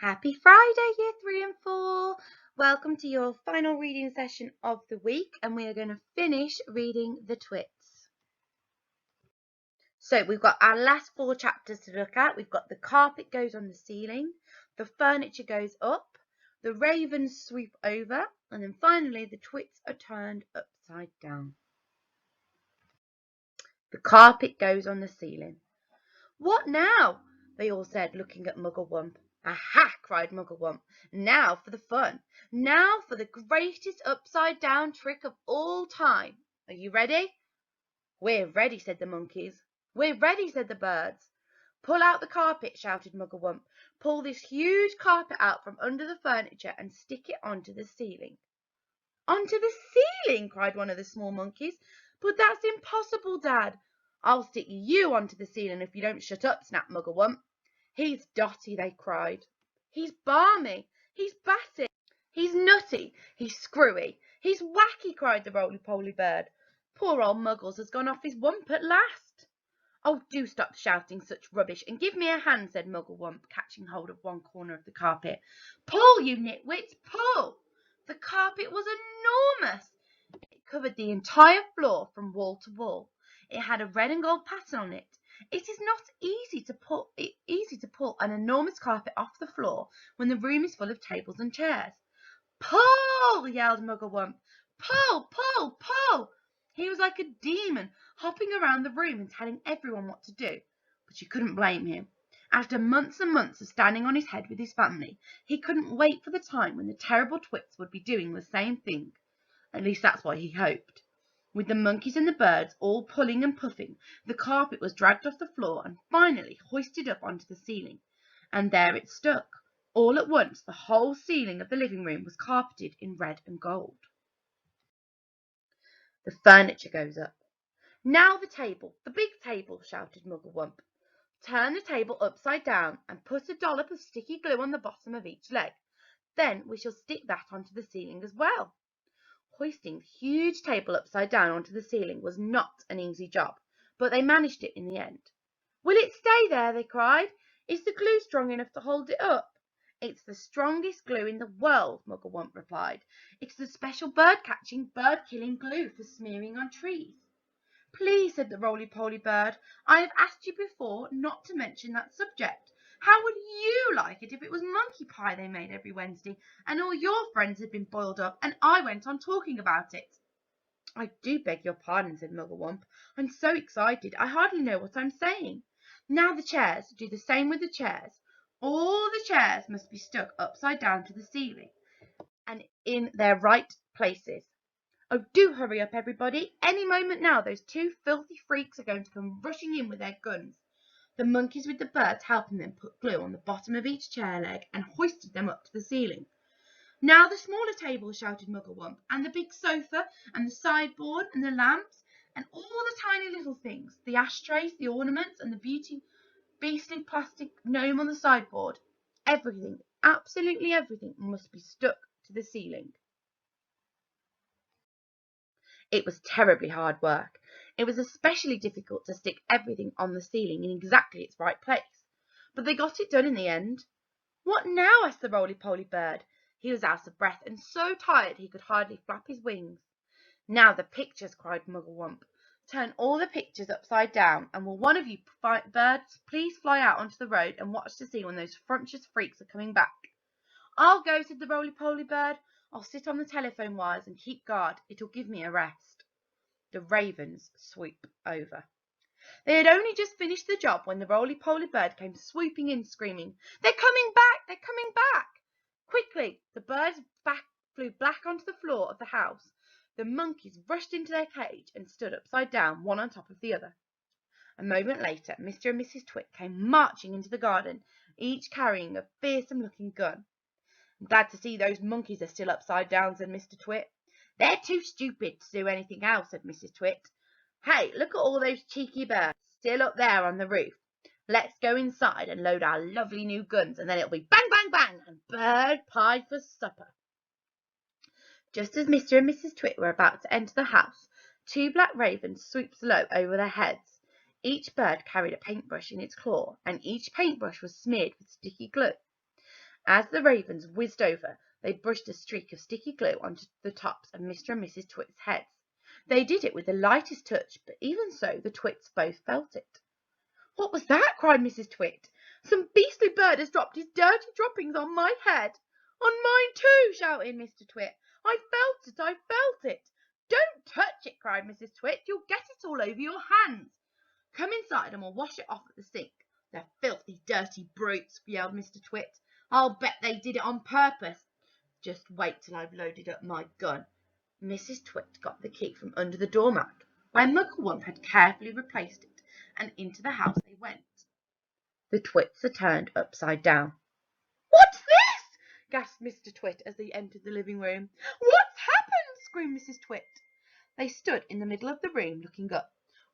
Happy Friday, Year 3 and 4. Welcome to your final reading session of the week, and we are going to finish reading The Twits. So we've got our last 4 chapters to look at. We've got the carpet goes on the ceiling, the furniture goes up, the ravens sweep over, and then finally the twits are turned upside down. The carpet goes on the ceiling. "What now?" they all said, looking at Mugglewump. "Aha!" cried Mugglewump. "Now for the fun! Now for the greatest upside-down trick of all time! Are you ready?" "We're ready," said the monkeys. "We're ready," said the birds. "Pull out the carpet," shouted Mugglewump. "Pull this huge carpet out from under the furniture and stick it onto the ceiling." "Onto the ceiling!" cried one of the small monkeys. "But that's impossible, Dad." "I'll stick you onto the ceiling if you don't shut up," snapped Mugglewump. "He's dotty," they cried. "He's balmy. He's batty. He's nutty. He's screwy. He's wacky," cried the roly-poly bird. "Poor old Muggles has gone off his wump at last." "Oh, do stop shouting such rubbish and give me a hand," said Mugglewump, catching hold of one corner of the carpet. "Pull, you nitwits, pull!" The carpet was enormous. It covered the entire floor from wall to wall. It had a red and gold pattern on it. It is not easy to pull an enormous carpet off the floor when the room is full of tables and chairs. "Pull!" yelled Mugglewump. "Pull, pull, pull!" He was like a demon, hopping around the room and telling everyone what to do. But you couldn't blame him. After months and months of standing on his head with his family, he couldn't wait for the time when the terrible twits would be doing the same thing. At least that's what he hoped. With the monkeys and the birds all pulling and puffing, the carpet was dragged off the floor and finally hoisted up onto the ceiling. And there it stuck. All at once the whole ceiling of the living room was carpeted in red and gold. The furniture goes up. "Now the table, the big table," shouted Mugglewump. "Turn the table upside down and put a dollop of sticky glue on the bottom of each leg. Then we shall stick that onto the ceiling as well." Hoisting the huge table upside down onto the ceiling was not an easy job, but they managed it in the end. "Will it stay there?" they cried. "Is the glue strong enough to hold it up?" "It's the strongest glue in the world," Mugglewump replied. "It's the special bird-catching, bird-killing glue for smearing on trees." "Please," said the roly-poly bird, "I have asked you before not to mention that subject. How would you like it if it was monkey pie they made every Wednesday, and all your friends had been boiled up, and I went on talking about it?" "I do beg your pardon," said Mugglewump. "I'm so excited I hardly know what I'm saying. Now the chairs. Do the same with the chairs. All the chairs must be stuck upside down to the ceiling, and in their right places. Oh, do hurry up, everybody. Any moment now those 2 filthy freaks are going to come rushing in with their guns." The monkeys with the birds helping them put glue on the bottom of each chair leg and hoisted them up to the ceiling. "Now the smaller table," shouted Mugglewump, "and the big sofa, and the sideboard, and the lamps, and all the tiny little things, the ashtrays, the ornaments, and the beastly plastic gnome on the sideboard. Everything, absolutely everything, must be stuck to the ceiling." It was terribly hard work. It was especially difficult to stick everything on the ceiling in exactly its right place. But they got it done in the end. "What now?" asked the roly-poly bird. He was out of breath and so tired he could hardly flap his wings. "Now the pictures," cried Mugglewump. "Turn all the pictures upside down, and will one of you birds please fly out onto the road and watch to see when those frumpious freaks are coming back?" "I'll go," said the roly-poly bird. "I'll sit on the telephone wires and keep guard. It'll give me a rest." The ravens swoop over. They had only just finished the job when the roly-poly bird came swooping in, screaming, "They're coming back! They're coming back!" Quickly the birds flew back onto the floor of the house. The monkeys rushed into their cage and stood upside down, one on top of the other. A moment later Mr. and Mrs. Twit came marching into the garden, each carrying a fearsome-looking gun. "I'm glad to see those monkeys are still upside down," said Mr. Twit. "They're too stupid to do anything else," said Mrs. Twit. "Hey, look at all those cheeky birds still up there on the roof. Let's go inside and load our lovely new guns, and then it'll be bang, bang, bang, and bird pie for supper." Just as Mr. and Mrs. Twit were about to enter the house, 2 black ravens swooped low over their heads. Each bird carried a paintbrush in its claw, and each paintbrush was smeared with sticky glue. As the ravens whizzed over, they brushed a streak of sticky glue onto the tops of Mr. and Mrs. Twit's heads. They did it with the lightest touch, but even so, the Twits both felt it. "What was that?" cried Mrs. Twit. "Some beastly bird has dropped his dirty droppings on my head." "On mine too," shouted Mr. Twit. "I felt it, I felt it." "Don't touch it," cried Mrs. Twit. "You'll get it all over your hands." "Come inside and we'll wash it off at the sink." "The filthy, dirty brutes," yelled Mr. Twit. "I'll bet they did it on purpose." "Just wait till I've loaded up my gun." Mrs. Twit got the key from under the doormat, where Mugglewump had carefully replaced it, and into the house they went. The Twits are turned upside down. "What's this?" gasped Mr. Twit as they entered the living room. "What's happened?" screamed Mrs. Twit. They stood in the middle of the room looking up.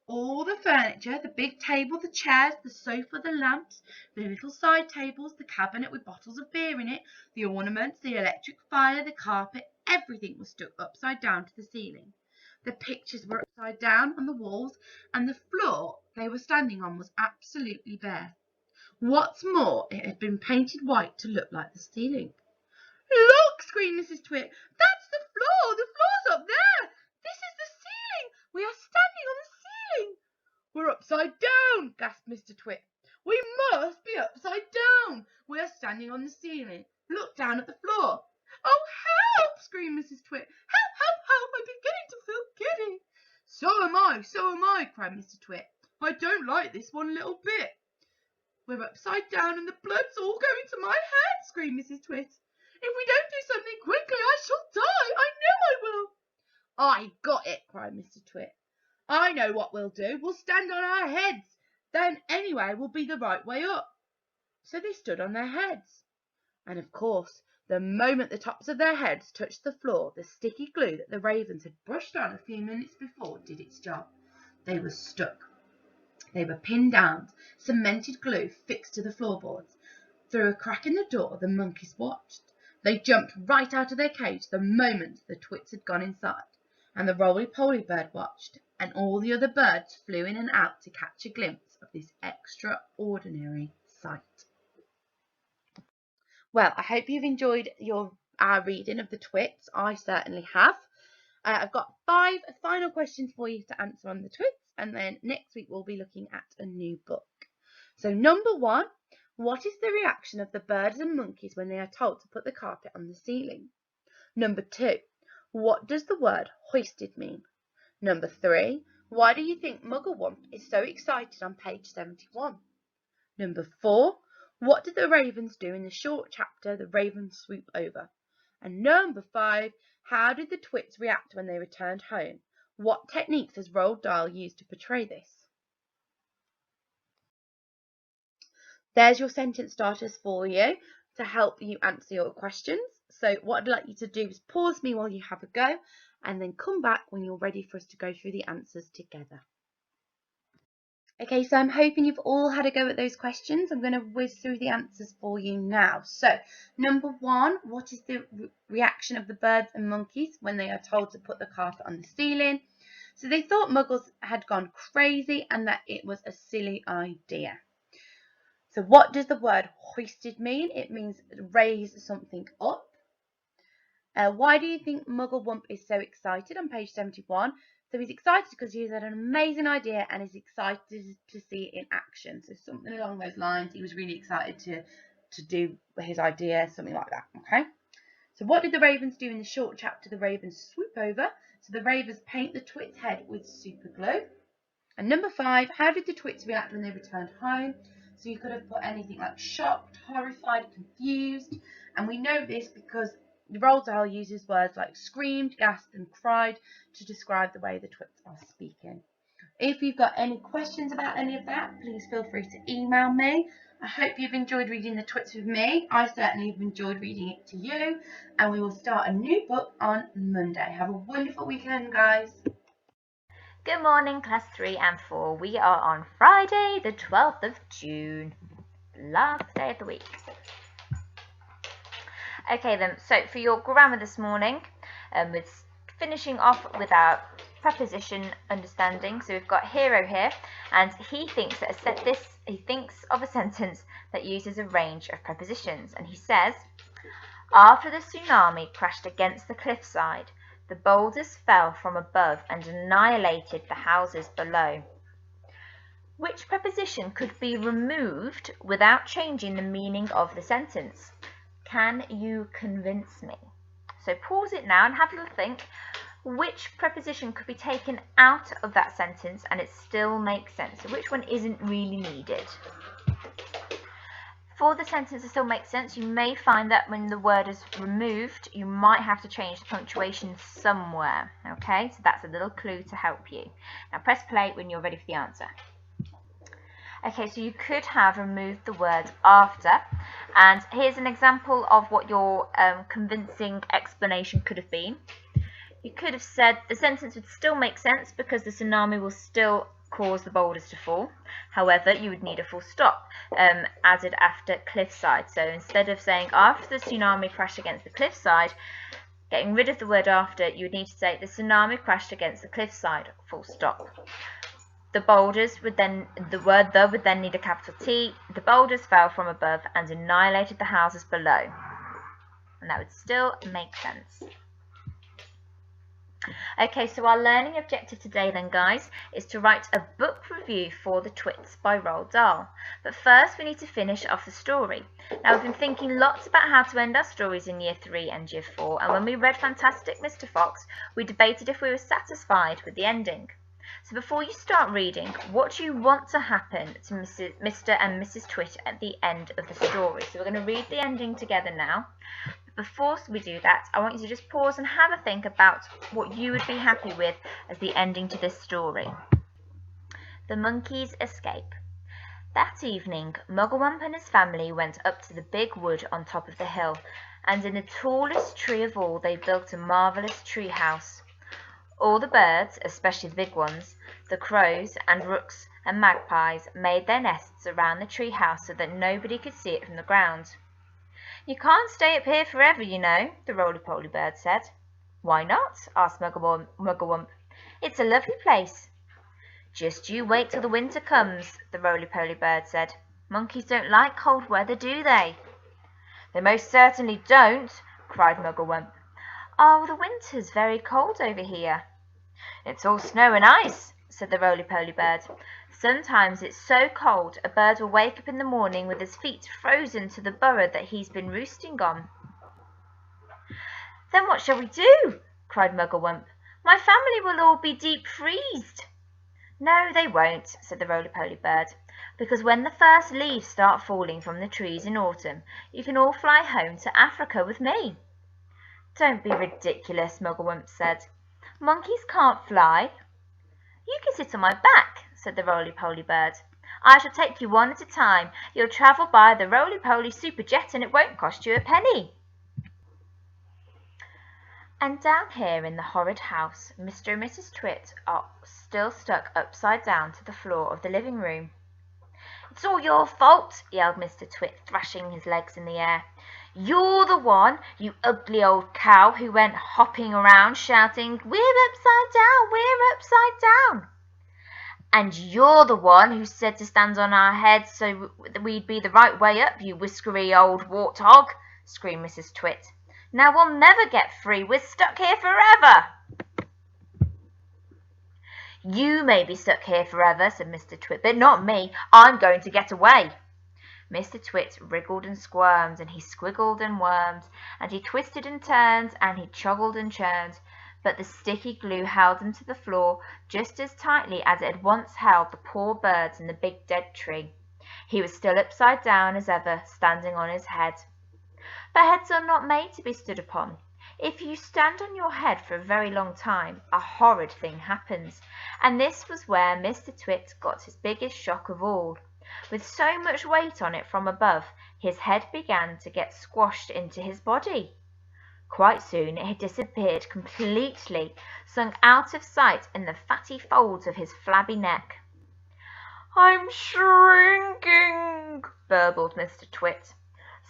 All the furniture, the big table, the chairs, the sofa, the lamps, the little side tables, the cabinet with bottles of beer in it, the ornaments, the electric fire, the carpet, everything was stuck upside down to the ceiling. The pictures were upside down on the walls, and the floor they were standing on was absolutely bare. What's more, it had been painted white to look like the ceiling. "Look!" screamed Mrs. Twit. "That's the floor! The floor's up there! This is the ceiling! We are standing on the ceiling!" "We're upside down!" gasped Mr. Twit. "We must be upside down! We are standing on the ceiling. Look down at the floor." "Oh, help!" screamed Mrs. Twit. "Help, help, help! I'm beginning to feel giddy." So am I, cried Mr. Twit. "I don't like this one little bit." "We're upside down and the blood's all going to my head," screamed Mrs. Twit. "If we don't do something quickly, I shall die. I know I will." "I got it," cried Mr. Twit. "I know what we'll do. We'll stand on our heads. Then anyway will be the right way up." So they stood on their heads. And of course, the moment the tops of their heads touched the floor, the sticky glue that the ravens had brushed on a few minutes before did its job. They were stuck. They were pinned down, cemented glue fixed to the floorboards. Through a crack in the door, the monkeys watched. They jumped right out of their cage the moment the Twits had gone inside, and the roly-poly bird watched, and all the other birds flew in and out to catch a glimpse of this extraordinary sight. Well, I hope you've enjoyed our reading of the Twits. I certainly have. I've got 5 final questions for you to answer on the Twits, and then next week we'll be looking at a new book. So number 1, what is the reaction of the birds and monkeys when they are told to put the carpet on the ceiling? Number 2, what does the word hoisted mean? Number 3, why do you think Mugglewump is so excited on page 71? Number 4, what did the ravens do in the short chapter The Ravens Swoop Over? And number 5, how did the Twits react when they returned home? What techniques has Roald Dahl used to portray this? There's your sentence starters for you to help you answer your questions. So what I'd like you to do is pause me while you have a go, and then come back when you're ready for us to go through the answers together. Okay, so I'm hoping you've all had a go at those questions. I'm going to whiz through the answers for you now. So, number 1, what is the reaction of the birds and monkeys when they are told to put the carpet on the ceiling? So they thought Muggles had gone crazy and that it was a silly idea. So what does the word hoisted mean? It means raise something up. Why do you think Mugglewump is so excited on page 71? So he's excited because he's had an amazing idea and is excited to see it in action. So something along those lines. He was really excited to do his idea, something like that. Okay. So what did the ravens do in the short chapter The Ravens Swoop Over? So the ravens paint the Twit's head with super glue. And number 5, how did the Twits react when they returned home? So you could have put anything like shocked, horrified, confused. And we know this because Roald Dahl uses words like screamed, gasped and cried to describe the way the Twits are speaking. If you've got any questions about any of that, please feel free to email me. I hope you've enjoyed reading the Twits with me. I certainly have enjoyed reading it to you. And we will start a new book on Monday. Have a wonderful weekend, guys. Good morning, class 3 and 4. We are on Friday, the 12th of June, last day of the week. Okay then, so for your grammar this morning, we're finishing off with our preposition understanding. So we've got Hero here, and he thinks of a sentence that uses a range of prepositions. And he says, after the tsunami crashed against the cliffside, the boulders fell from above and annihilated the houses below. Which preposition could be removed without changing the meaning of the sentence? Can you convince me? So pause it now and have a little think. Which preposition could be taken out of that sentence and it still makes sense? So which one isn't really needed? For the sentence to still make sense, you may find that when the word is removed, you might have to change the punctuation somewhere. Okay, so that's a little clue to help you. Now press play when you're ready for the answer. Okay, so you could have removed the word after, and here's an example of what your convincing explanation could have been. You could have said the sentence would still make sense because the tsunami will still cause the boulders to fall. However, you would need a full stop added after cliffside. So instead of saying after the tsunami crashed against the cliffside, getting rid of the word after, you would need to say the tsunami crashed against the cliffside, full stop. The boulders would then, the word the would then need a capital T. The boulders fell from above and annihilated the houses below. And that would still make sense. Okay, so our learning objective today then, guys, is to write a book review for The Twits by Roald Dahl. But first we need to finish off the story. Now we've been thinking lots about how to end our stories in Year 3 and Year 4, and when we read Fantastic Mr. Fox, we debated if we were satisfied with the ending. So before you start reading, what do you want to happen to Mr. and Mrs. Twit at the end of the story? So we're going to read the ending together now. Before we do that, I want you to just pause and have a think about what you would be happy with as the ending to this story. The monkeys escape. That evening, Mugglewump and his family went up to the big wood on top of the hill, and in the tallest tree of all they built a marvellous tree house. All the birds, especially the big ones, the crows and rooks and magpies, made their nests around the tree house so that nobody could see it from the ground. You can't stay up here forever, you know, the roly-poly bird said. Why not? Asked Mugglewump. It's a lovely place. Just you wait till the winter comes, the roly-poly bird said. Monkeys don't like cold weather, do they? They most certainly don't, cried Mugglewump. Oh, the winter's very cold over here. It's all snow and ice, said the roly-poly bird. Sometimes it's so cold a bird will wake up in the morning with his feet frozen to the burrow that he's been roosting on. Then what shall we do? Cried Mugglewump. My family will all be deep freezed. No, they won't, said the roly-poly bird, because when the first leaves start falling from the trees in autumn, you can all fly home to Africa with me. Don't be ridiculous, Mugglewump said. Monkeys can't fly. You can sit on my back, said the roly-poly bird. I shall take you one at a time. You'll travel by the roly-poly superjet and it won't cost you a penny. And down here in the horrid house, Mr. and Mrs. Twit are still stuck upside down to the floor of the living room. It's all your fault, yelled Mr. Twit, thrashing his legs in the air. You're the one, you ugly old cow, who went hopping around shouting, We're upside down, we're upside down. And you're the one who said to stand on our heads so that we'd be the right way up, you whiskery old warthog, screamed Mrs. Twit. Now we'll never get free, we're stuck here forever. You may be stuck here forever, said Mr. Twit, but not me. I'm going to get away. Mr. Twit wriggled and squirmed, and he squiggled and wormed, and he twisted and turned, and he choggled and churned, but the sticky glue held him to the floor just as tightly as it had once held the poor birds in the big dead tree. He was still upside down as ever, standing on his head. But heads are not made to be stood upon. If you stand on your head for a very long time, a horrid thing happens, and this was where Mr. Twit got his biggest shock of all. With so much weight on it from above, his head began to get squashed into his body. Quite soon it had disappeared completely, sunk out of sight in the fatty folds of his flabby neck. I'm shrinking, burbled Mr. Twit.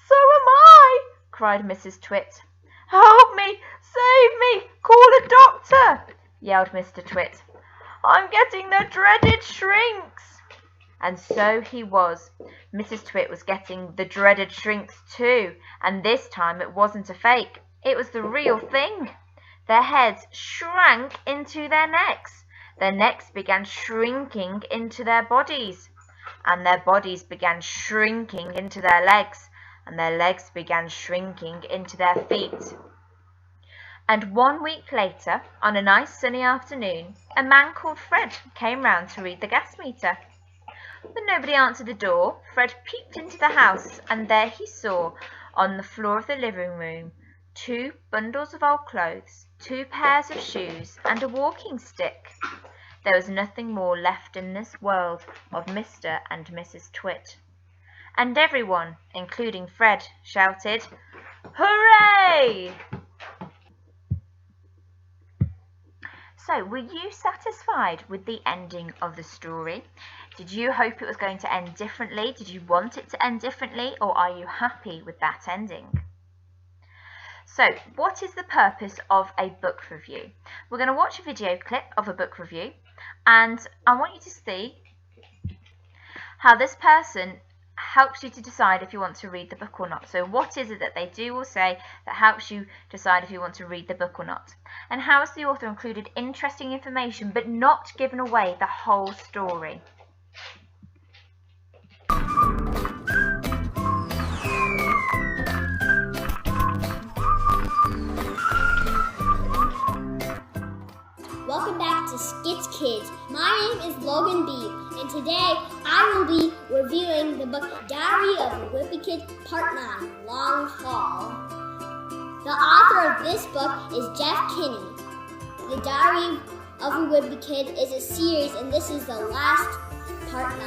So am I, cried Mrs. Twit. Help me, save me, call a doctor, yelled Mr. Twit. I'm getting the dreaded shrinks. And so he was. Mrs. Twit was getting the dreaded shrinks too, and this time it wasn't a fake. It was the real thing. Their heads shrank into their necks began shrinking into their bodies, and their bodies began shrinking into their legs, and their legs began shrinking into their feet. And 1 week later, on a nice sunny afternoon, a man called Fred came round to read the gas meter. When nobody answered the door, Fred peeped into the house, and there he saw, on the floor of the living room, 2 bundles of old clothes, 2 pairs of shoes, and a walking stick. There was nothing more left in this world of Mr. and Mrs. Twit. And everyone, including Fred, shouted, "Hooray!" So, were you satisfied with the ending of the story? Did you hope it was going to end differently? Did you want it to end differently, or are you happy with that ending? So, what is the purpose of a book review? We're going to watch a video clip of a book review, and I want you to see how this person helps you to decide if you want to read the book or not. So what is it that they do or say that helps you decide if you want to read the book or not? And how has the author included interesting information but not given away the whole story? Welcome back to Skits Kids. My name is Logan Beebe, and today I will be reviewing the book Diary of a Wimpy Kid Part 9, Long Haul. The author of this book is Jeff Kinney. The Diary of a Wimpy Kid is a series, and this is the last Part 9.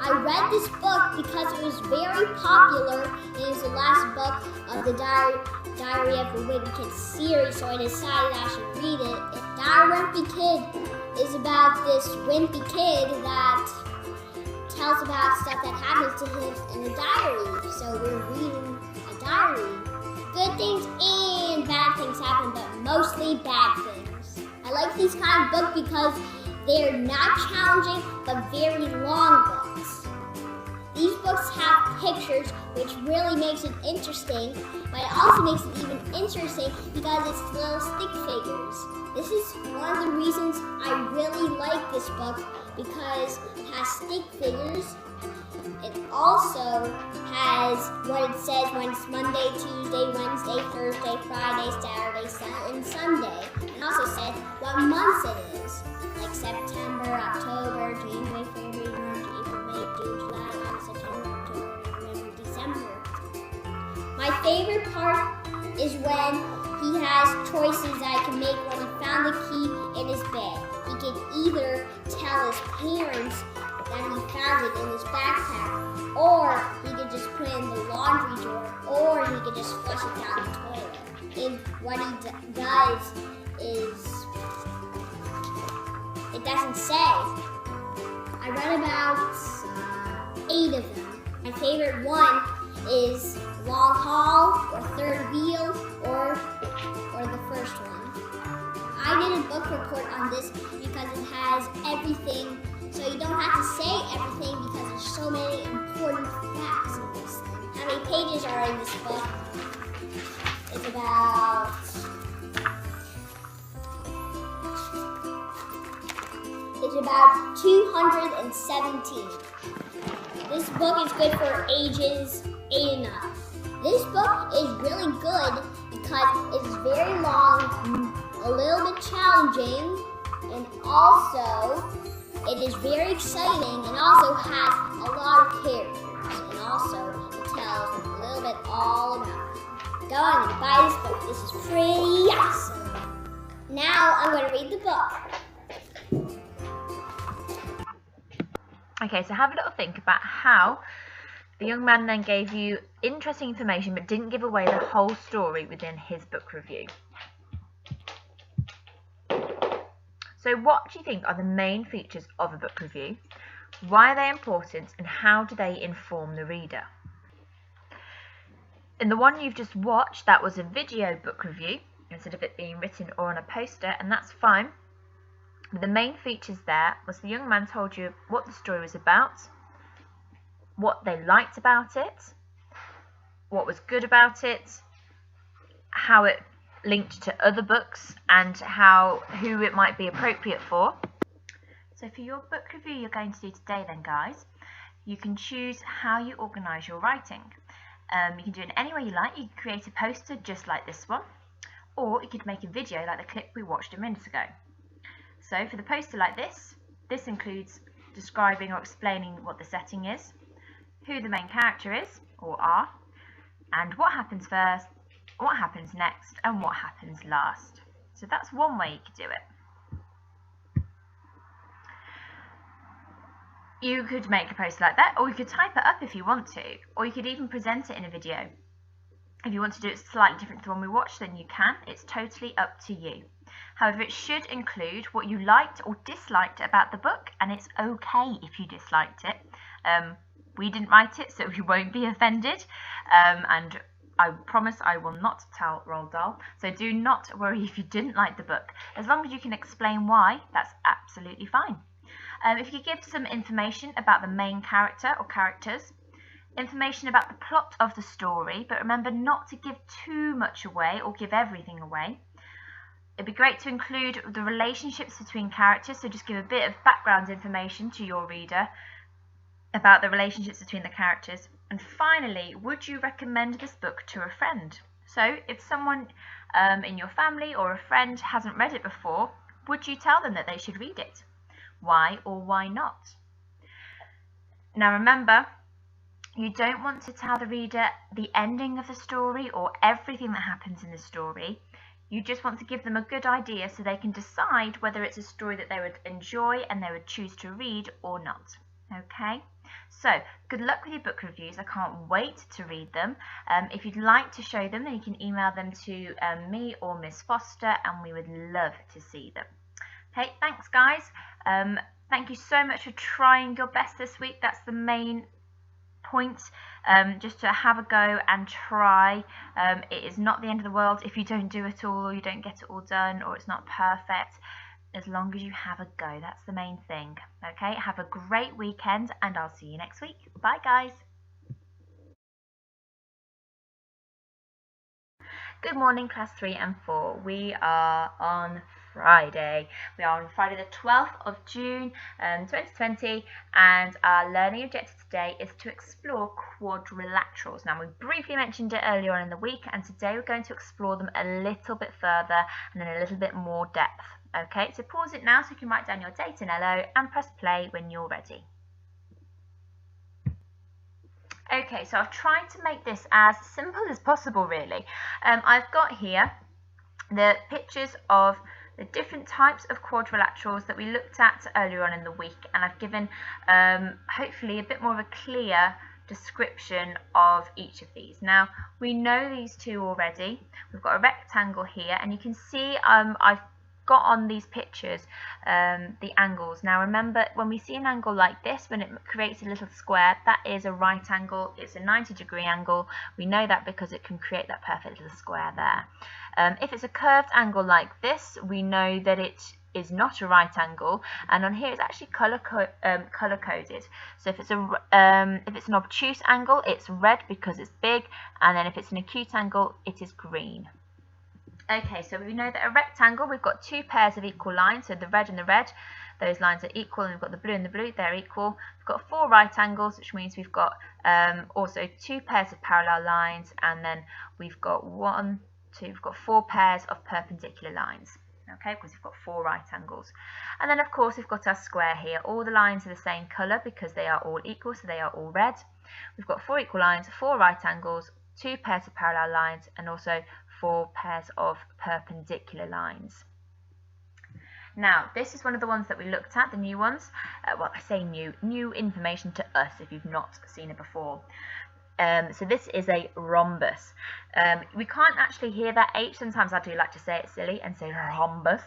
I read this book because it was very popular, and it was the last book of the Diary of a Wimpy Kid series, so I decided I should read it. Diary of a Wimpy Kid is about this wimpy kid that tells about stuff that happens to him in a diary. So we're reading a diary. Good things and bad things happen, but mostly bad things. I like these kind of books because they're not challenging, but very long books. These books have pictures, which really makes it interesting, but it also makes it even interesting because it's little stick figures. This is one of the reasons I really like this book, because it has stick figures. It also has what it says when it's Monday, Tuesday, Wednesday, Thursday, Friday, Saturday, and Sunday. It also says what months it is, like September, October, January, February, March, April, May, June, July, August, September, October, November, December. My favorite part is when he has choices that he can make when he found the key in his bed. He can either tell his parents that he found it in his backpack, or he could just put it in the laundry drawer, or he could just flush it down the toilet. And what he does is, it doesn't say. I read about 8 of them. My favorite one is Long Haul, or Third Wheel, or the first one. I did a book report on this because it has everything, so you don't have to say everything because there's so many important facts in this thing. How many pages are in this book? It's about 217. This book is good for ages 8 and up. This book is really good because it's very long, a little bit challenging, and also it is very exciting, and also has a lot of characters, and also it tells a little bit all about them. Go on and buy this book. This is pretty awesome. Now I'm going to read the book. Okay, so have a little think about how the young man then gave you interesting information but didn't give away the whole story within his book review. So what do you think are the main features of a book review? Why are they important, and how do they inform the reader? In the one you've just watched, that was a video book review instead of it being written or on a poster, and that's fine. But the main features there was the young man told you what the story was about, what they liked about it, what was good about it, how it linked to other books, and who it might be appropriate for. So for your book review you're going to do today then, guys, you can choose how you organise your writing. You can do it in any way you like. You can create a poster just like this one, or you could make a video like the clip we watched a minute ago. So for the poster like this includes describing or explaining what the setting is, who the main character is or are, and what happens first, what happens next, and what happens last. So that's one way you could do it. You could make a poster like that, or you could type it up if you want to, or you could even present it in a video. If you want to do it slightly different to the one we watched, then you can. It's totally up to you. However, it should include what you liked or disliked about the book, and it's okay if you disliked it. We didn't write it, so we won't be offended, and I promise I will not tell Roald Dahl, so do not worry if you didn't like the book. As long as you can explain why, that's absolutely fine. If you could give some information about the main character or characters, information about the plot of the story, but remember not to give too much away or give everything away. It'd be great to include the relationships between characters, so just give a bit of background information to your reader about the relationships between the characters. And finally, would you recommend this book to a friend? So if someone in your family or a friend hasn't read it before, would you tell them that they should read it? Why or why not? Now remember, you don't want to tell the reader the ending of the story or everything that happens in the story. You just want to give them a good idea so they can decide whether it's a story that they would enjoy and they would choose to read or not. Okay? So, good luck with your book reviews. I can't wait to read them. If you'd like to show them, then you can email them to me or Miss Foster, and we would love to see them. Okay, thanks guys. Thank you so much for trying your best this week. That's the main point, just to have a go and try. It is not the end of the world if you don't do it all, or you don't get it all done, or it's not perfect. As long as you have a go, that's the main thing. Okay, have a great weekend, and I'll see you next week. Bye guys. Good morning, class 3 and 4. We are on Friday. We are on Friday the 12th of June 2020, and our learning objective today is to explore quadrilaterals. Now, we briefly mentioned it earlier on in the week, and today we're going to explore them a little bit further and in a little bit more depth. Okay, so pause it now so you can write down your date and LO and press play when you're ready. Okay, so I've tried to make this as simple as possible, really. I've got here the pictures of the different types of quadrilaterals that we looked at earlier on in the week, and I've given hopefully a bit more of a clear description of each of these. Now, we know these two already. We've got a rectangle here, and you can see I've got on these pictures the angles. Now remember, when we see an angle like this, when it creates a little square, that is a right angle. It's a 90-degree angle. We know that because it can create that perfect little square there. If it's a curved angle like this, we know that it is not a right angle, and on here it's actually color coded. So if it's an obtuse angle, it's red because it's big, and then if it's an acute angle, it is green. Okay, so we know that a rectangle, we've got two pairs of equal lines, so the red and the red, those lines are equal, and we've got the blue and the blue, they're equal. We've got 4 right angles, which means we've got also 2 pairs of parallel lines, and then we've got 4 pairs of perpendicular lines, okay, because we've got 4 right angles. And then of course we've got our square here. All the lines are the same colour because they are all equal, so they are all red. We've got 4 equal lines, 4 right angles, 2 pairs of parallel lines, and also 4 pairs of perpendicular lines. Now, this is one of the ones that we looked at, the new ones. Well, I say new information to us if you've not seen it before. So this is a rhombus. We can't actually hear that H. Sometimes I do like to say it silly and say rhombus.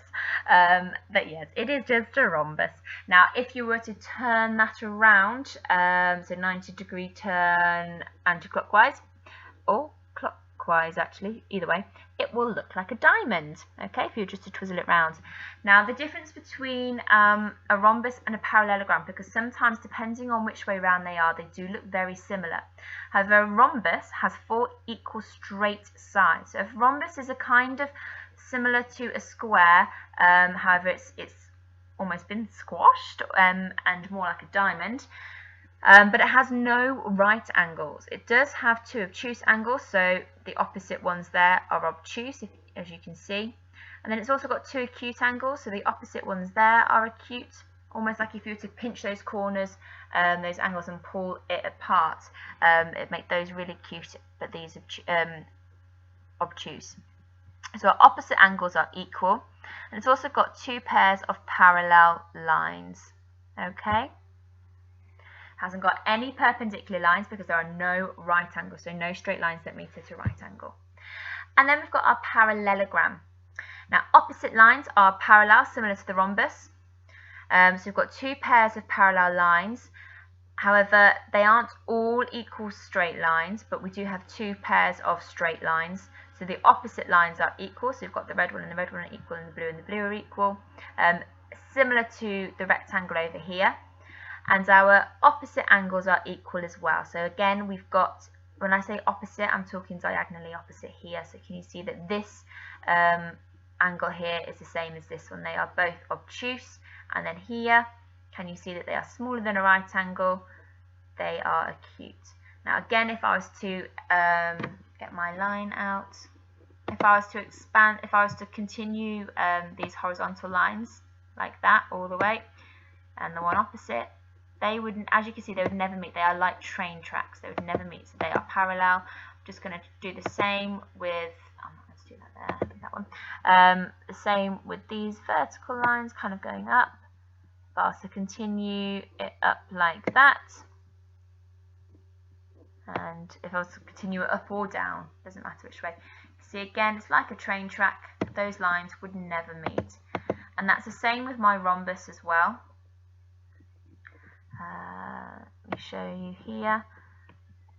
But yes, it is just a rhombus. Now, if you were to turn that around, so 90-degree turn anti-clockwise, or clockwise actually, either way, it will look like a diamond, okay, if you were just to twizzle it round. Now the difference between a rhombus and a parallelogram, because sometimes depending on which way round they are, they do look very similar. However, a rhombus has 4 equal straight sides. So if rhombus is a kind of similar to a square, however it's almost been squashed and more like a diamond. But it has no right angles. It does have 2 obtuse angles, so the opposite ones there are obtuse, as you can see. And then it's also got 2 acute angles, so the opposite ones there are acute, almost like if you were to pinch those corners, those angles, and pull it apart, it'd make those really cute, but these are obtuse. So our opposite angles are equal, and it's also got 2 pairs of parallel lines, okay? Hasn't got any perpendicular lines because there are no right angles, so no straight lines that meet at a right angle. And then we've got our parallelogram. Now opposite lines are parallel, similar to the rhombus. So we've got 2 pairs of parallel lines. However, they aren't all equal straight lines, but we do have 2 pairs of straight lines. So the opposite lines are equal, so we've got the red one and the red one are equal, and the blue are equal. Similar to the rectangle over here. And our opposite angles are equal as well. So again, we've got, when I say opposite, I'm talking diagonally opposite here. So can you see that this angle here is the same as this one? They are both obtuse. And then here, can you see that they are smaller than a right angle? They are acute. Now again, if I was to get my line out, if I was to expand, if I was to continue these horizontal lines like that all the way, and the one opposite, they wouldn't, as you can see, they would never meet. They are like train tracks. They would never meet. So they are parallel. I'm just going to do the same with, let's do that there, that one. The same with these vertical lines kind of going up. If I was to continue it up like that, and if I was to continue it up or down, doesn't matter which way. See, again, it's like a train track. Those lines would never meet. And that's the same with my rhombus as well. Let me show you here.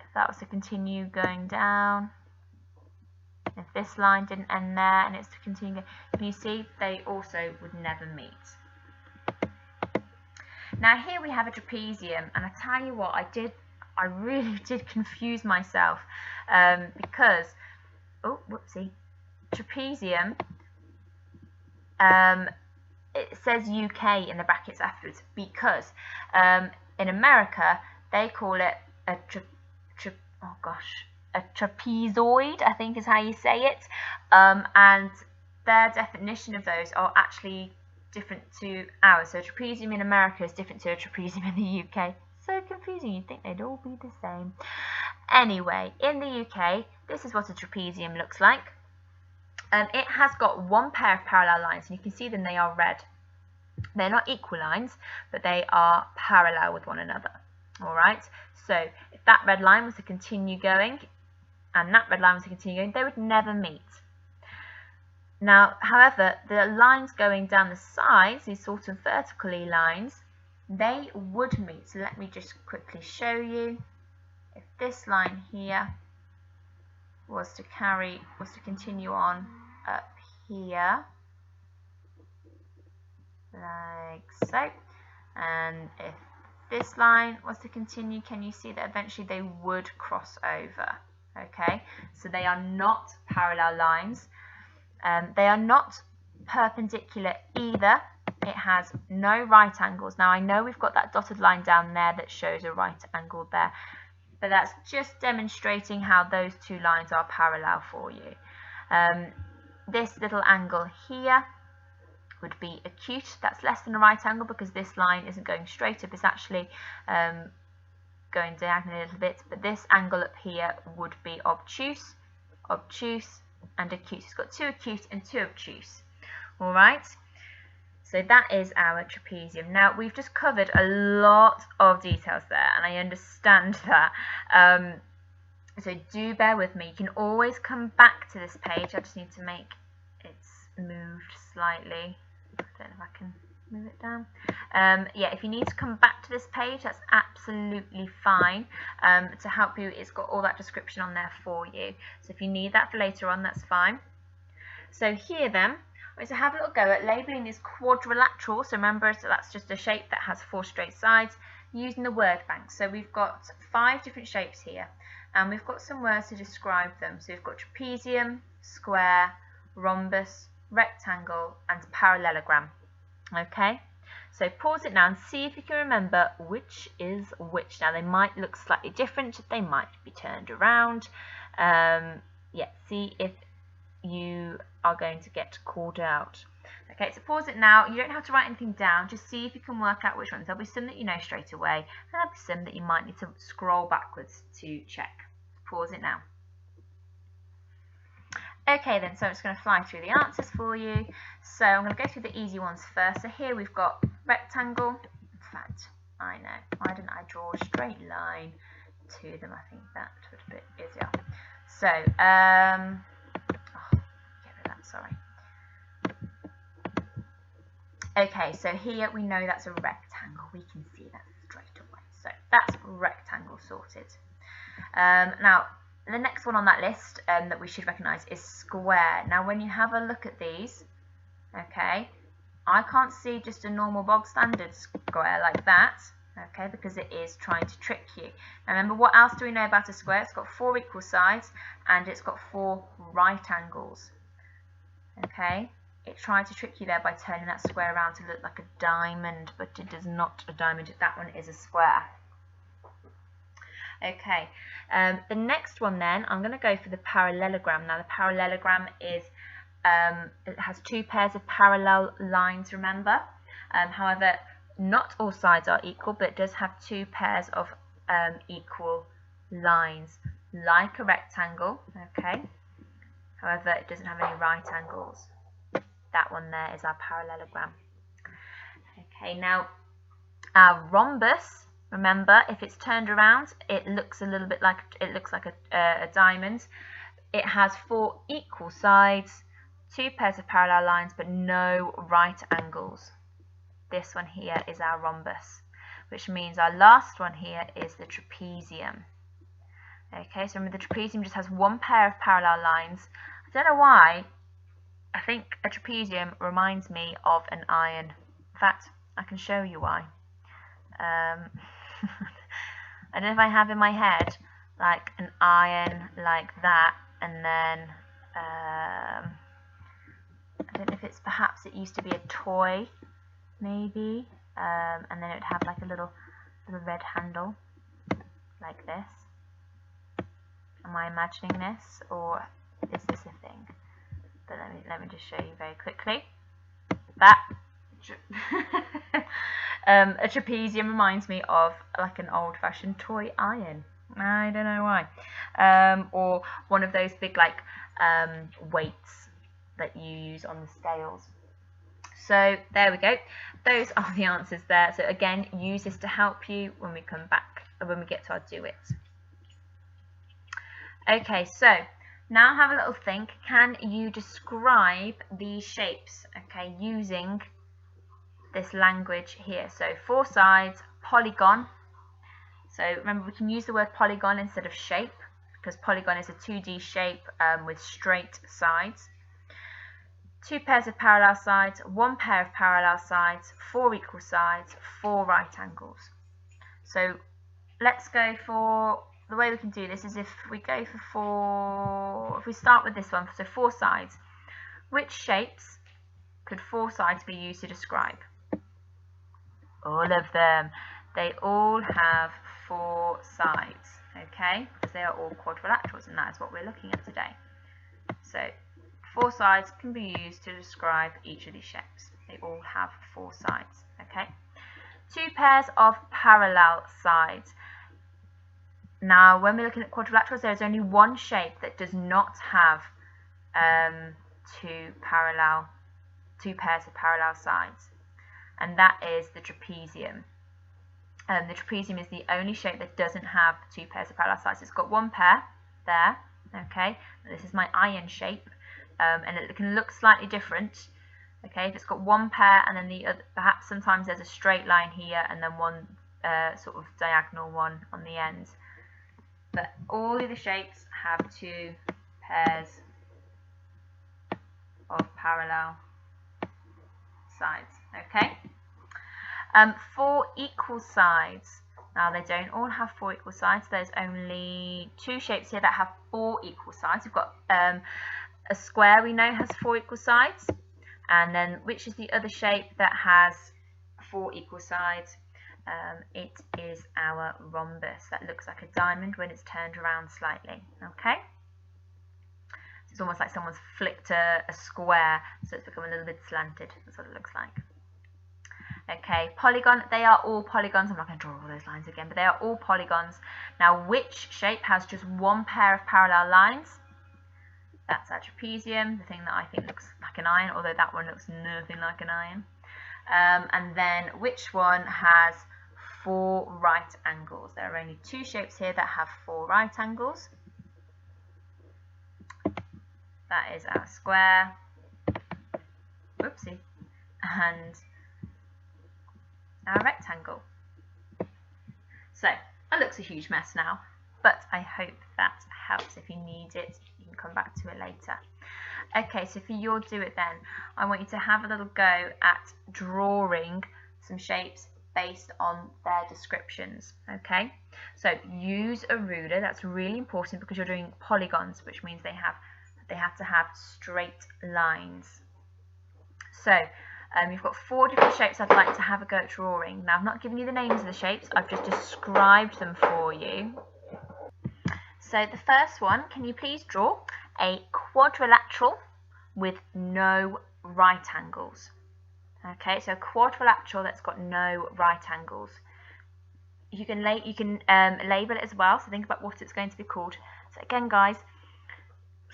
If that was to continue going down, if this line didn't end there and it's to continue, can you see they also would never meet. Now here we have a trapezium, and I tell you what, I really did confuse myself because, oh whoopsie, trapezium, it says UK in the brackets afterwards because in America they call it a trapezoid, I think is how you say it, and their definition of those are actually different to ours. So a trapezium in America is different to a trapezium in the UK. So confusing, you'd think they'd all be the same. Anyway, in the UK, this is what a trapezium looks like. It has got 1 pair of parallel lines, and you can see them, they are red. They're not equal lines, but they are parallel with one another. Alright, so if that red line was to continue going, and that red line was to continue going, they would never meet. Now, however, the lines going down the sides, these sort of vertically lines, they would meet. So let me just quickly show you. If this line here was to continue on up here, like so, and if this line was to continue, can you see that eventually they would cross over? Okay, so they are not parallel lines. They are not perpendicular either. It has no right angles. Now I know we've got that dotted line down there that shows a right angle there, but that's just demonstrating how those 2 lines are parallel for you. This little angle here would be acute. That's less than a right angle because this line isn't going straight up, it's actually going diagonally a little bit, but this angle up here would be obtuse, obtuse, and acute. It's got 2 acute and 2 obtuse. Alright, so that is our trapezium. Now we've just covered a lot of details there, and I understand that. So do bear with me. You can always come back to this page. I just need to make it moved slightly. I don't know if I can Move it down. Yeah, if you need to come back to this page, that's absolutely fine. To help you, it's got all that description on there for you. So if you need that for later on, that's fine. So here then, we're going to have a little go at labelling this quadrilateral. So remember, so that's just a shape that has 4 straight sides, using the word bank. So we've got 5 different shapes here, and we've got some words to describe them. So we've got trapezium, square, rhombus, rectangle, and parallelogram. Okay, so pause it now and see if you can remember which is which. Now they might look slightly different, they might be turned around. Yeah, see if you are going to get called out. Okay, so pause it now. You don't have to write anything down, just see if you can work out which ones. There'll be some that you know straight away, and there'll be some that you might need to scroll backwards to check. Pause it now. Okay then, so I'm just going to fly through the answers for you. So I'm going to go through the easy ones first. So here we've got rectangle. In fact, I know, why didn't I draw a straight line to them? I think that would be a bit easier. So, get rid of that, sorry. Okay, so here we know that's a rectangle. We can see that straight away. So that's rectangle sorted. Now, the next one on that list that we should recognise is square. Now, when you have a look at these, okay, I can't see just a normal bog standard square like that, okay, because it is trying to trick you. Now, remember, what else do we know about a square? It's got 4 equal sides and it's got 4 right angles, okay. It's trying to trick you there by turning that square around to look like a diamond, but it is not a diamond. That one is a square. Okay, the next one then, I'm going to go for the parallelogram. Now the parallelogram is, it has 2 pairs of parallel lines, remember. However, not all sides are equal, but it does have 2 pairs of equal lines, like a rectangle, okay. However, it doesn't have any right angles. That one there is our parallelogram. Okay, now our rhombus, remember, if it's turned around, it looks a little bit like, it looks like a diamond. It has 4 equal sides, 2 pairs of parallel lines, but no right angles. This one here is our rhombus, which means our last one here is the trapezium. Okay, so remember the trapezium just has 1 pair of parallel lines. I don't know why, I think a trapezium reminds me of an iron. In fact, I can show you why. I don't know if I have in my head like an iron like that, and then I don't know if it's, perhaps it used to be a toy, maybe, and then it would have like a little red handle like this. Am I imagining this, or is this a thing? But let me just show you very quickly. That a trapezium reminds me of like an old-fashioned toy iron. I don't know why. Or one of those big like weights that you use on the scales. So there we go. Those are the answers there. So again, use this to help you when we come back, when we get to our do it. Okay, so now have a little think. Can you describe these shapes, okay, using this language here? So 4 sides, polygon. So remember, we can use the word polygon instead of shape, because polygon is a 2D shape with straight sides. 2 pairs of parallel sides, 1 pair of parallel sides, 4 equal sides, 4 right angles. So let's go for, the way we can do this is if we go for 4, if we start with this one, so 4 sides. Which shapes could 4 sides be used to describe? All of them. They all have 4 sides, okay? Because they are all quadrilaterals, and that is what we're looking at today. So 4 sides can be used to describe each of these shapes. They all have 4 sides, okay? 2 pairs of parallel sides. Now, when we're looking at quadrilaterals, there's only one shape that does not have 2 pairs of parallel sides, and that is the trapezium. The trapezium is the only shape that doesn't have 2 pairs of parallel sides. It's got 1 pair there, okay? This is my iron shape, and it can look slightly different. Okay, if it's got one pair and then the other, perhaps sometimes there's a straight line here and then one sort of diagonal one on the end. But all of the shapes have two pairs of parallel sides. Okay, 4 equal sides. Now they don't all have 4 equal sides. There's only 2 shapes here that have 4 equal sides. We've got a square we know has 4 equal sides, and then which is the other shape that has 4 equal sides? It is our rhombus. That looks like a diamond when it's turned around slightly. Okay, so it's almost like someone's flicked a square, so it's become a little bit slanted. That's what it looks like. Okay, polygon, they are all polygons. I'm not going to draw all those lines again, but they are all polygons. Now, which shape has just one pair of parallel lines? That's our trapezium, the thing that I think looks like an iron, although that one looks nothing like an iron. And then which one has 4 right angles? There are only 2 shapes here that have 4 right angles. That is our square, whoopsie, and our rectangle. So that looks a huge mess now, but I hope that helps. If you need it, you can come back to it later. Okay, so for your do it then, I want you to have a little go at drawing some shapes based on their descriptions. Okay, so use a ruler. That's really important because you're doing polygons, which means they have to have straight lines. So you've got 4 different shapes I'd like to have a go at drawing. Now, I've not given you the names of the shapes, I've just described them for you. So the first one, can you please draw a quadrilateral with no right angles? Okay, so quadrilateral that's got no right angles. You can label it as well, so think about what it's going to be called. So again, guys,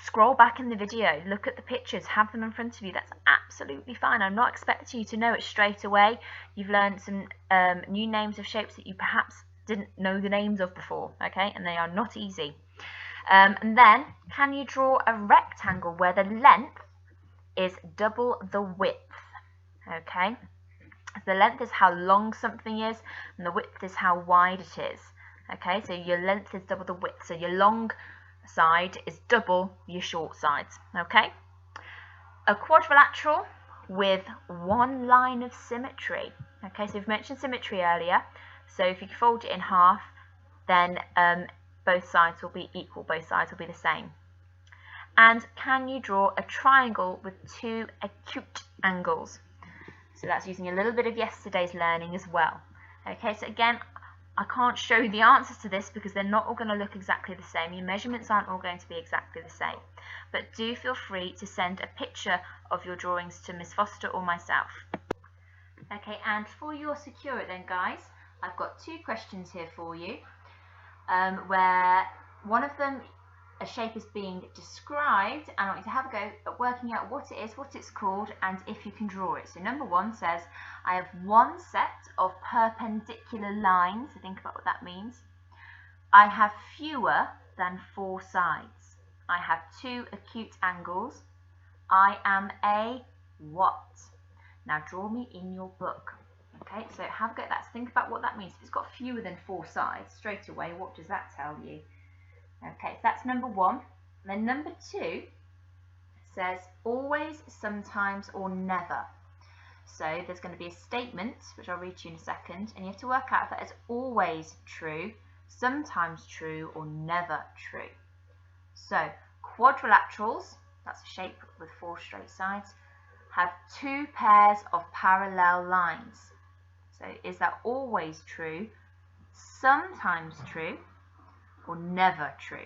scroll back in the video, look at the pictures, have them in front of you. That's absolutely fine. I'm not expecting you to know it straight away. You've learned some new names of shapes that you perhaps didn't know the names of before, okay? And they are not easy. And then, can you draw a rectangle where the length is double the width? Okay? So the length is how long something is, and the width is how wide it is. Okay, so your length is double the width. So your long side is double your short sides. Okay, a quadrilateral with one line of symmetry. Okay, so we've mentioned symmetry earlier. So if you fold it in half, then both sides will be equal, both sides will be the same. And can you draw a triangle with 2 acute angles? So that's using a little bit of yesterday's learning as well. Okay, so again, I can't show you the answers to this because they're not all going to look exactly the same. Your measurements aren't all going to be exactly the same. But do feel free to send a picture of your drawings to Miss Foster or myself. Okay, and for your secure it then, guys, I've got 2 questions here for you, where one of them, a shape is being described, and I want you to have a go at working out what it is, what it's called, and if you can draw it. So number 1 says, I have 1 set of perpendicular lines. So think about what that means. I have fewer than 4 sides. I have 2 acute angles. I am a what? Now draw me in your book. Okay, so have a go at that. So think about what that means. If it's got fewer than 4 sides, straight away, what does that tell you? Okay, so that's number 1. And then number 2 says always, sometimes, or never. So there's going to be a statement, which I'll read to you in a second, and you have to work out if that is always true, sometimes true, or never true. So quadrilaterals, that's a shape with 4 straight sides, have 2 pairs of parallel lines. So is that always true, sometimes true, or never true?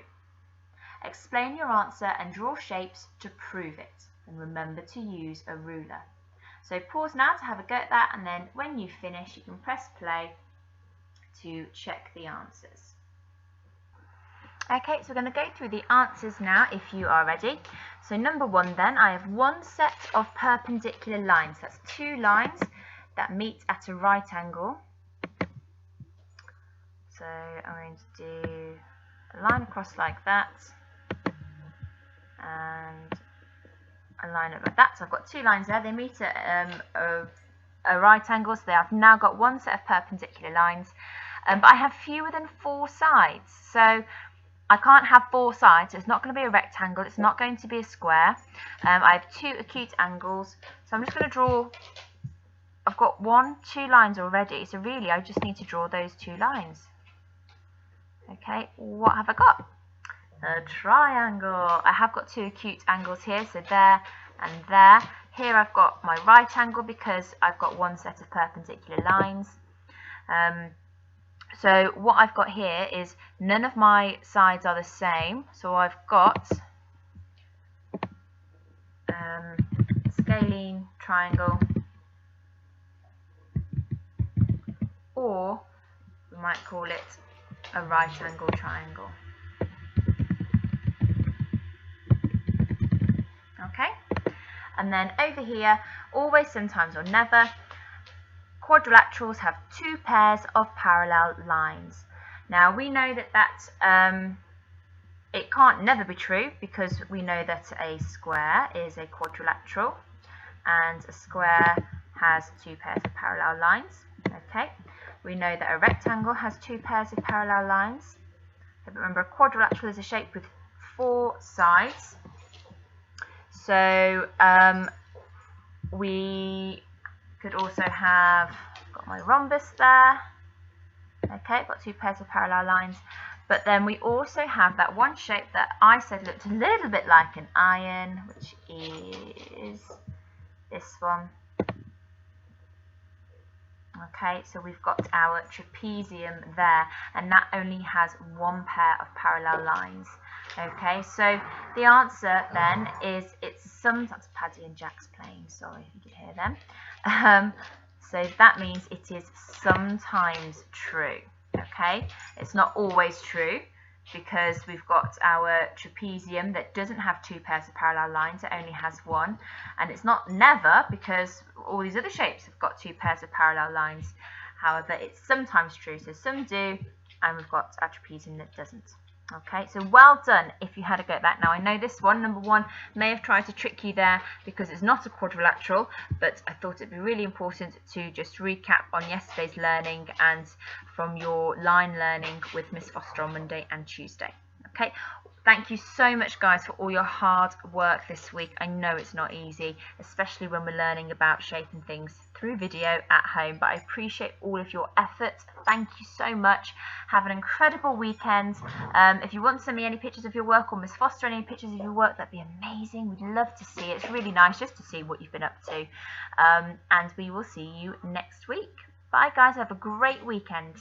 Explain your answer and draw shapes to prove it. And remember to use a ruler. So pause now to have a go at that, and then when you finish, you can press play to check the answers. Okay, so we're going to go through the answers now if you are ready. So number 1 then, I have 1 set of perpendicular lines. That's 2 lines that meet at a right angle. So I'm going to do a line across like that, and a line up like that. So I've got 2 lines there. They meet at a right angle, so I've now got 1 set of perpendicular lines. But I have fewer than 4 sides, so I can't have 4 sides. So it's not going to be a rectangle. It's not going to be a square. I have 2 acute angles, so I'm just going to draw. I've got 2 lines already, so really I just need to draw those 2 lines. Okay, what have I got? A triangle. I have got 2 acute angles here, so there and there. Here I've got my right angle because I've got 1 set of perpendicular lines. So what I've got here is none of my sides are the same, so I've got scalene triangle, or we might call it a right angle triangle. Okay, and then over here, always, sometimes, or never, quadrilaterals have 2 pairs of parallel lines. Now we know that it can't never be true, because we know that a square is a quadrilateral and a square has 2 pairs of parallel lines. Okay, we know that a rectangle has 2 pairs of parallel lines. But remember, a quadrilateral is a shape with 4 sides. So we could also have, got my rhombus there. Okay, I've got 2 pairs of parallel lines. But then we also have that one shape that I said looked a little bit like an iron, which is this one. Okay, so we've got our trapezium there, and that only has 1 pair of parallel lines. Okay, so the answer then is it's sometimes Paddy and Jack's playing, sorry if you could hear them. So that means it is sometimes true. Okay, it's not always true, because we've got our trapezium that doesn't have 2 pairs of parallel lines, it only has 1, and it's not never, because all these other shapes have got 2 pairs of parallel lines. However, it's sometimes true, so some do, and we've got our trapezium that doesn't. Okay, so well done if you had a go at that. Now I know this one, number 1, may have tried to trick you there because it's not a quadrilateral, but I thought it'd be really important to just recap on yesterday's learning and from your line learning with Miss Foster on Monday and Tuesday. Okay, thank you so much guys for all your hard work this week. I know it's not easy, especially when we're learning about shaping things through video at home, but I appreciate all of your efforts. Thank you so much. Have an incredible weekend. If you want to send me any pictures of your work, or Miss Foster any pictures of your work, that'd be amazing. We'd love to see it. It's really nice just to see what you've been up to. And we will see you next week. Bye guys, have a great weekend.